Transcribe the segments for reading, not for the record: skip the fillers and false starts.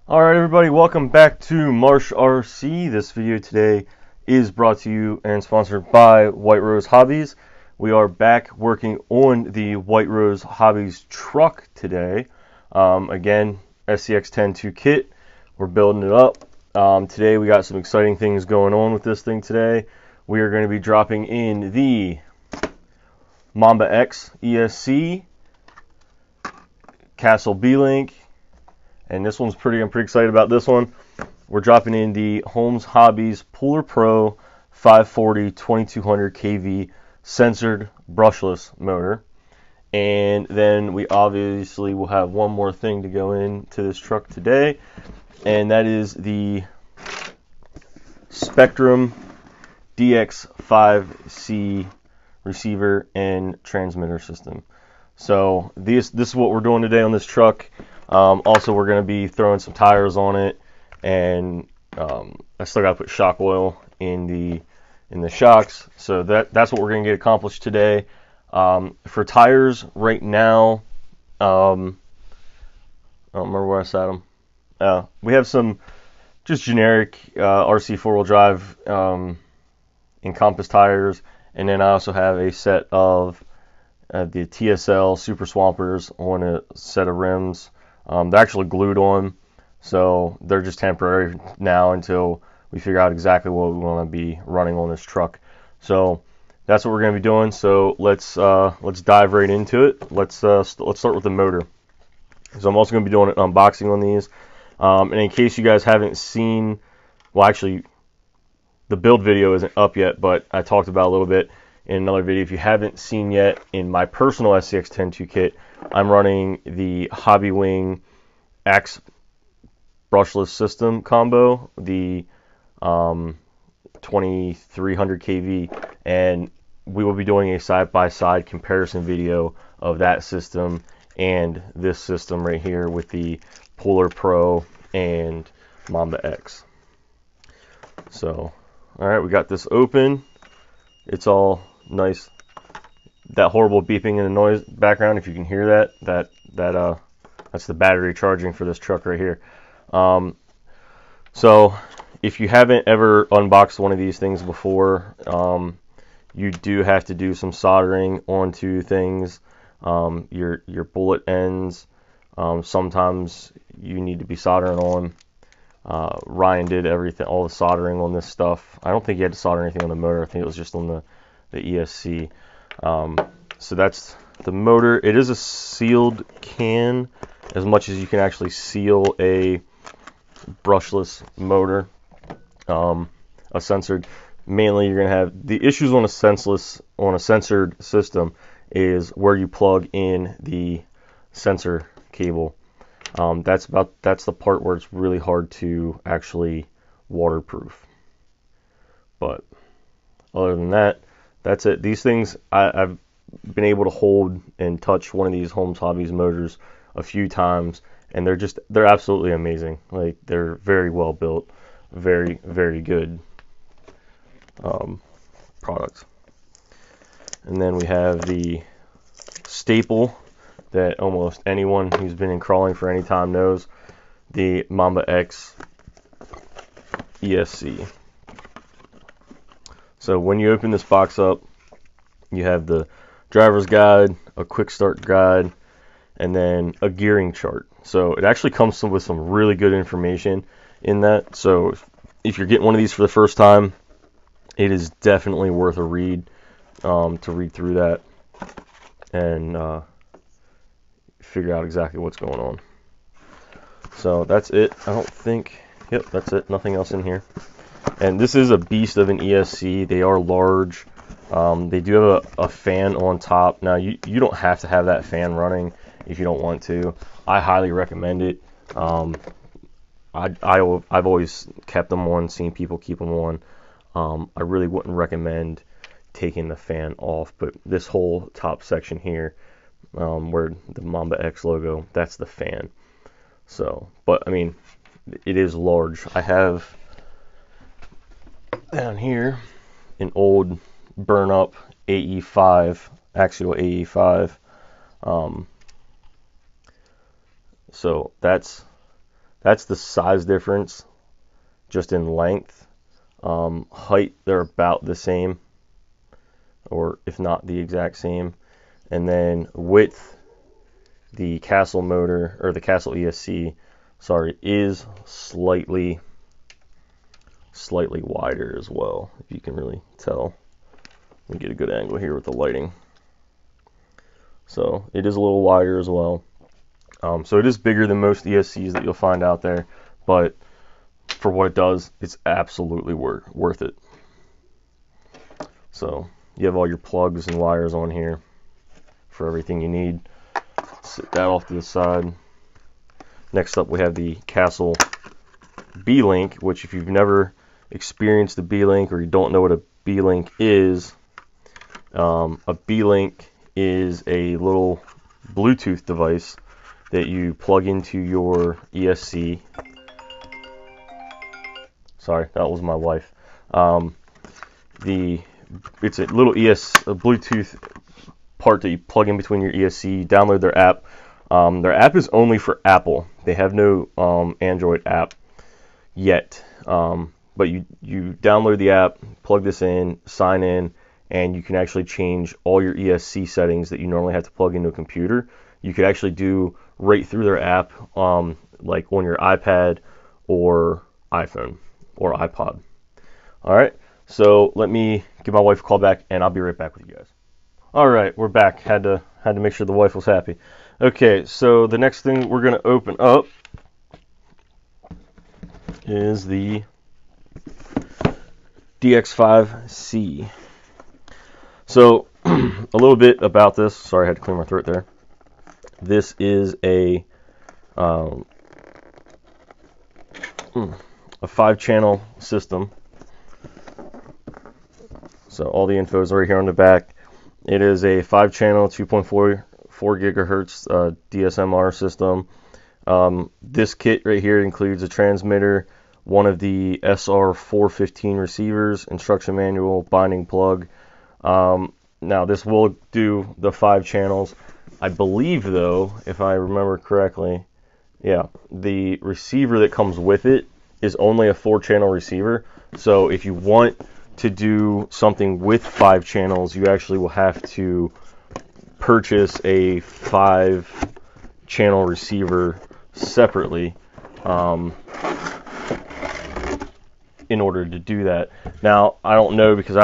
Alright everybody, welcome back to Marsh RC. This video today is brought to you and sponsored by White Rose Hobbies. We are back working on the White Rose Hobbies truck today. Again, SCX10 2 kit. We're building it up. Today we got some exciting things going on with this thing today. We are going to be dropping in the Mamba X ESC, Castle B-Link, and this one's I'm pretty excited about this one. We're dropping in the Holmes Hobbies Puller Pro 540 2200 kV censored brushless motor. And then we obviously will have one more thing to go into this truck today, and that is the Spectrum DX5C receiver and transmitter system. So this is what we're doing today on this truck. Also, we're going to be throwing some tires on it, and I still got to put shock oil in the shocks. So that's what we're going to get accomplished today. For tires right now, I don't remember where I sat them. We have some just generic RC four-wheel drive Encompass tires, and then I also have a set of the TSL Super Swampers on a set of rims. They're actually glued on, so they're just temporary now until we figure out exactly what we want to be running on this truck. So that's what we're going to be doing. So let's dive right into it. Let's start with the motor. So I'm also going to be doing an unboxing on these. And in case you guys haven't seen, well, actually, the build video isn't up yet, but I talked about a little bit in another video. If you haven't seen yet, in my personal SCX10 2 kit, I'm running the Hobby Wing X brushless system combo, the 2300 kV, and we will be doing a side-by-side comparison video of that system and this system right here with the Puller Pro and Mamba X. So, alright, we got this open. It's all nice. That horrible beeping in the noise background, if you can hear that, that's the battery charging for this truck right here. So if you haven't ever unboxed one of these things before, you do have to do some soldering onto things, your bullet ends. Sometimes you need to be soldering on. Ryan did everything, all the soldering on this stuff. I don't think he had to solder anything on the motor. I think it was just on the ESC. So that's the motor. It is a sealed can, as much as you can actually seal a brushless motor. A censored, mainly you're going to have the issues on a censored system is where you plug in the sensor cable. That's the part where it's really hard to actually waterproof. But other than that, that's it. These things, I've been able to hold and touch one of these Holmes Hobbies motors a few times, and they're absolutely amazing. Like, they're very well built, very, very good products. And then we have the staple that almost anyone who's been in crawling for any time knows, the Mamba X ESC. So when you open this box up, you have the driver's guide, a quick start guide, and then a gearing chart. So it actually comes with some really good information in that. So if you're getting one of these for the first time, it is definitely worth a read, to read through that and figure out exactly what's going on. So that's it. I don't think, yep, that's it. Nothing else in here. And this is a beast of an ESC. They are large. They do have a fan on top. Now, you don't have to have that fan running if you don't want to. I highly recommend it. I've always kept them on, seen people keep them on. I really wouldn't recommend taking the fan off, but this whole top section here, where the Mamba X logo, that's the fan. So, but I mean, it is large. I have down here an old burn up AE5, axial AE5. So that's That's the size difference, just in length. Height, they're about the same, or if not the exact same. And then width, the Castle motor, or the Castle ESC, sorry, is slightly wider as well, if you can really tell. Let me get a good angle here with the lighting. So it is a little wider as well. So it is bigger than most ESCs that you'll find out there, but for what it does, it's absolutely worth it. So you have all your plugs and wires on here for everything you need. Set that off to the side. Next up, we have the Castle B-Link, which if you've never experienced the B-Link or you don't know what a B-Link is, a B-Link is a little Bluetooth device that you plug into your ESC. Sorry, that was my wife. It's a little a Bluetooth part that you plug in between your ESC. Download their app. Their app is only for Apple. They have no Android app yet. But you download the app, plug this in, sign in, and you can actually change all your ESC settings that you normally have to plug into a computer. You could actually do right through their app, like on your iPad or iPhone or iPod. All right, so let me give my wife a call back, and I'll be right back with you guys. All right, we're back. Had to make sure the wife was happy. Okay, so the next thing we're gonna open up is the DX5C. So a little bit about this. Sorry, I had to clear my throat there. This is a 5-channel system. So all the info is right here on the back. It is a 5-channel, 2.4 gigahertz DSMR system. This kit right here includes a transmitter, one of the SR415 receivers, instruction manual, binding plug. Now this will do the 5 channels. I believe though, if I remember correctly, yeah, the receiver that comes with it is only a 4-channel receiver. So if you want to do something with 5 channels, you actually will have to purchase a 5-channel receiver separately in order to do that. Now, I don't know, because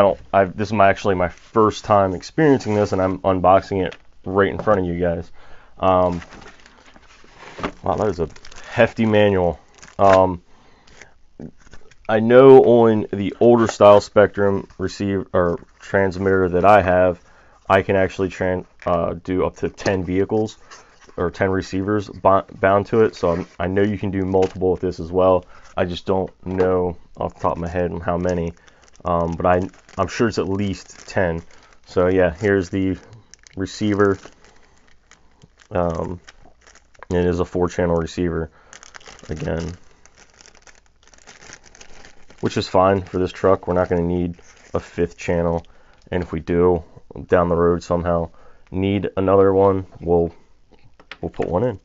this is actually my first time experiencing this, and I'm unboxing it right in front of you guys. Wow, that is a hefty manual. I know on the older style Spectrum transmitter that I have, I can actually do up to 10 vehicles or 10 receivers bound to it. So I know you can do multiple with this as well. I just don't know off the top of my head how many, but I'm sure it's at least 10. So yeah, here's the receiver. It is a 4-channel receiver again, which is fine for this truck. We're not going to need a 5th channel, and if we do down the road somehow need another one, we'll put one in.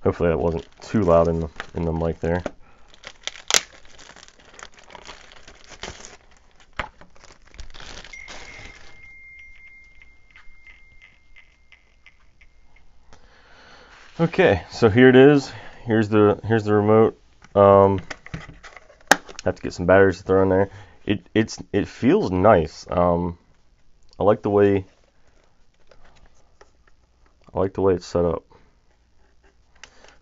Hopefully that wasn't too loud in the mic there. Okay, so here it is. Here's the remote. Have to get some batteries to throw in there. It feels nice. I like the way it's set up.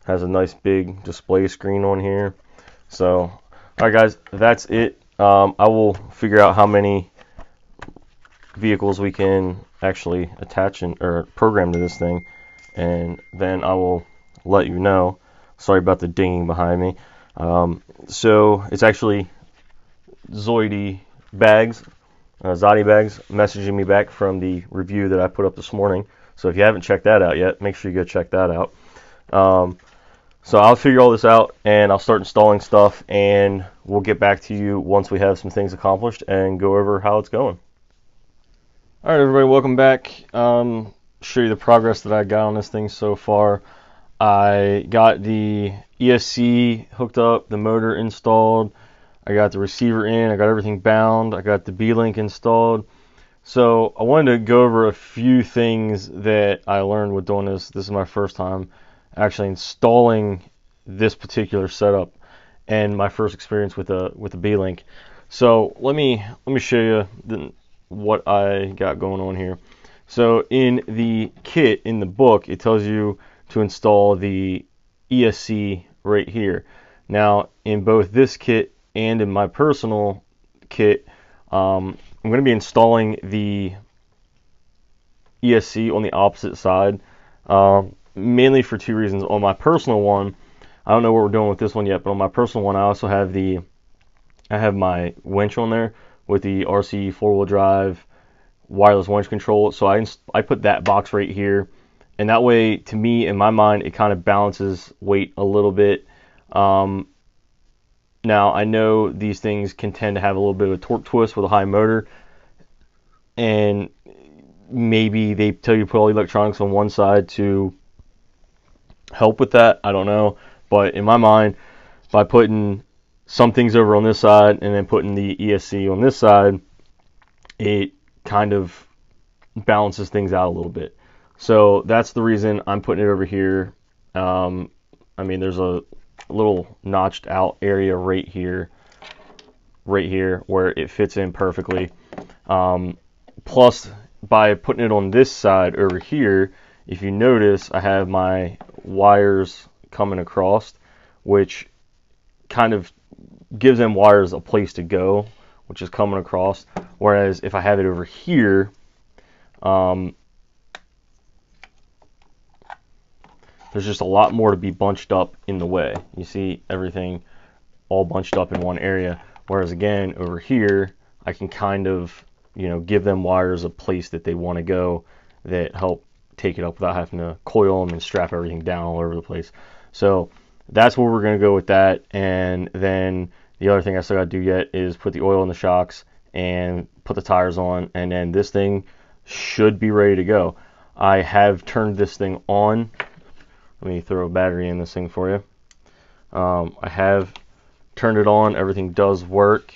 Has a nice big display screen on here. So, alright guys, that's it. I will figure out how many vehicles we can actually attach or program to this thing, and then I will let you know. Sorry about the dinging behind me. So it's actually Zoidy bags. Zodi Bags, messaging me back from the review that I put up this morning. So if you haven't checked that out yet, make sure you go check that out. So I'll figure all this out, and I'll start installing stuff, and we'll get back to you once we have some things accomplished and go over how it's going. All right, everybody, welcome back. Show you the progress that I got on this thing so far. I got the ESC hooked up, the motor installed, I got the receiver in, I got everything bound, I got the B-Link installed. So I wanted to go over a few things that I learned with doing this. This is my first time actually installing this particular setup and my first experience with a B-Link. So let me show you what I got going on here. So in the kit, in the book, it tells you to install the ESC right here. Now in both this kit and in my personal kit, I'm going to be installing the ESC on the opposite side, mainly for two reasons. On my personal one, I don't know what we're doing with this one yet, but on my personal one, I also have my winch on there with the RC four-wheel drive wireless winch control. So I put that box right here, and that way, to me, in my mind, it kind of balances weight a little bit. Now, I know these things can tend to have a little bit of a torque twist with a high motor, and maybe they tell you to put all the electronics on one side to help with that. I don't know. But in my mind, by putting some things over on this side and then putting the ESC on this side, it kind of balances things out a little bit. So that's the reason I'm putting it over here. I mean, there's a little notched out area right here where it fits in perfectly. Plus, by putting it on this side over here, if you notice, I have my wires coming across, which kind of gives them wires a place to go, which is coming across. Whereas if I have it over here, there's just a lot more to be bunched up in the way. You see everything all bunched up in one area. Whereas again, over here, I can kind of, give them wires a place that they want to go that help take it up without having to coil them and strap everything down all over the place. So that's where we're going to go with that. And then the other thing I still got to do yet is put the oil in the shocks and put the tires on, and then this thing should be ready to go. I have turned this thing on. Let me throw a battery in this thing for you. I have turned it on. Everything does work.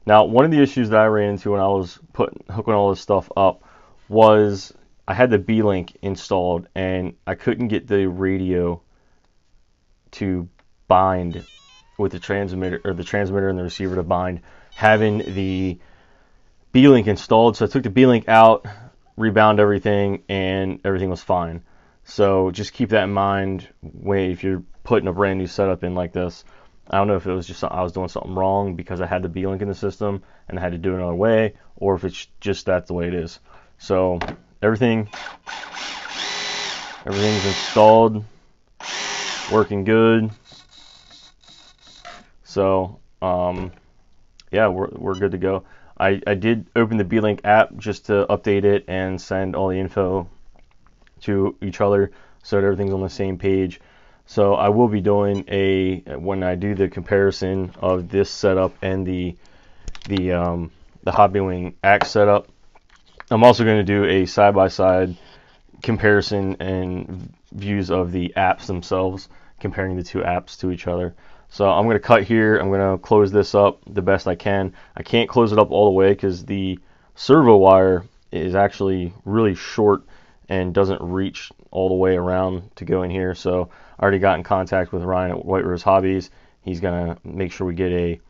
Now, one of the issues that I ran into when I was hooking all this stuff up was I had the B-Link installed and I couldn't get the radio to bind with the transmitter, or the transmitter and the receiver to bind, having the B-Link installed. So I took the B-Link out, rebound everything, and everything was fine. So just keep that in mind if you're putting a brand new setup in like this. I don't know if it was just I was doing something wrong because I had the B-Link in the system and I had to do it another way, or if it's just that's the way it is. So everything's installed, working good. So yeah, we're good to go. I did open the B-Link app just to update it and send all the info to each other so that everything's on the same page. So I will be doing when I do the comparison of this setup and the Hobbywing Axe setup, I'm also going to do a side-by-side comparison and views of the apps themselves, comparing the two apps to each other. So I'm going to cut here. I'm going to close this up the best I can. I can't close it up all the way because the servo wire is actually really short and doesn't reach all the way around to go in here. So I already got in contact with Ryan at White Rose Hobbies. He's going to make sure we get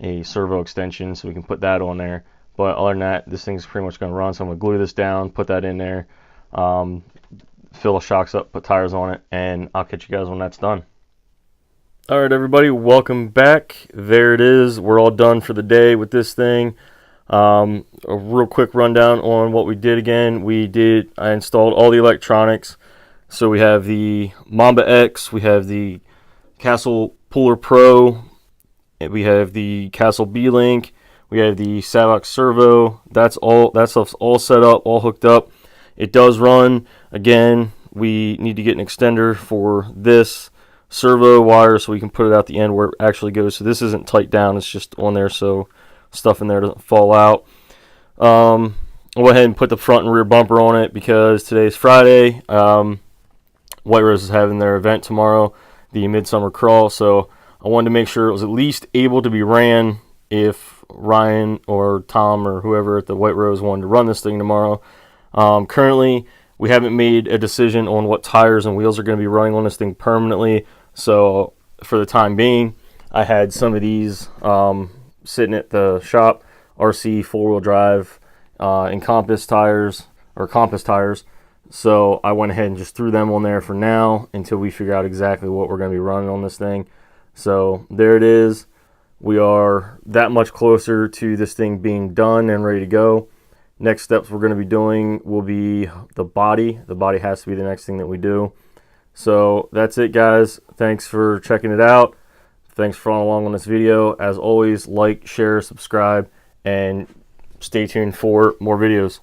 a servo extension so we can put that on there. But other than that, this thing's pretty much going to run. So I'm going to glue this down, put that in there, fill the shocks up, put tires on it, and I'll catch you guys when that's done. All right, everybody, welcome back. There it is. We're all done for the day with this thing. A real quick rundown on what we did again. I installed all the electronics. So we have the Mamba X, we have the Castle Puller Pro, We have the Castle B-Link. We have the Savox servo. That stuff's all set up, all hooked up. It does run. Again, we need to get an extender for this servo wire so we can put it out the end where it actually goes. So this isn't tight down. It's just on there so stuff in there doesn't fall out. I'll go ahead and put the front and rear bumper on it because today's Friday. White Rose is having their event tomorrow, the Midsummer Crawl. So I wanted to make sure it was at least able to be ran if Ryan or Tom or whoever at the White Rose wanted to run this thing tomorrow. Currently, we haven't made a decision on what tires and wheels are going to be running on this thing permanently. So for the time being, I had some of these sitting at the shop, RC 4-wheel drive Encompass tires or Compass tires. So I went ahead and just threw them on there for now until we figure out exactly what we're going to be running on this thing. So there it is. We are that much closer to this thing being done and ready to go. Next steps we're going to be doing will be the body. The body has to be the next thing that we do. So that's it, guys. Thanks for checking it out. Thanks for following along on this video. As always, like, share, subscribe, and stay tuned for more videos.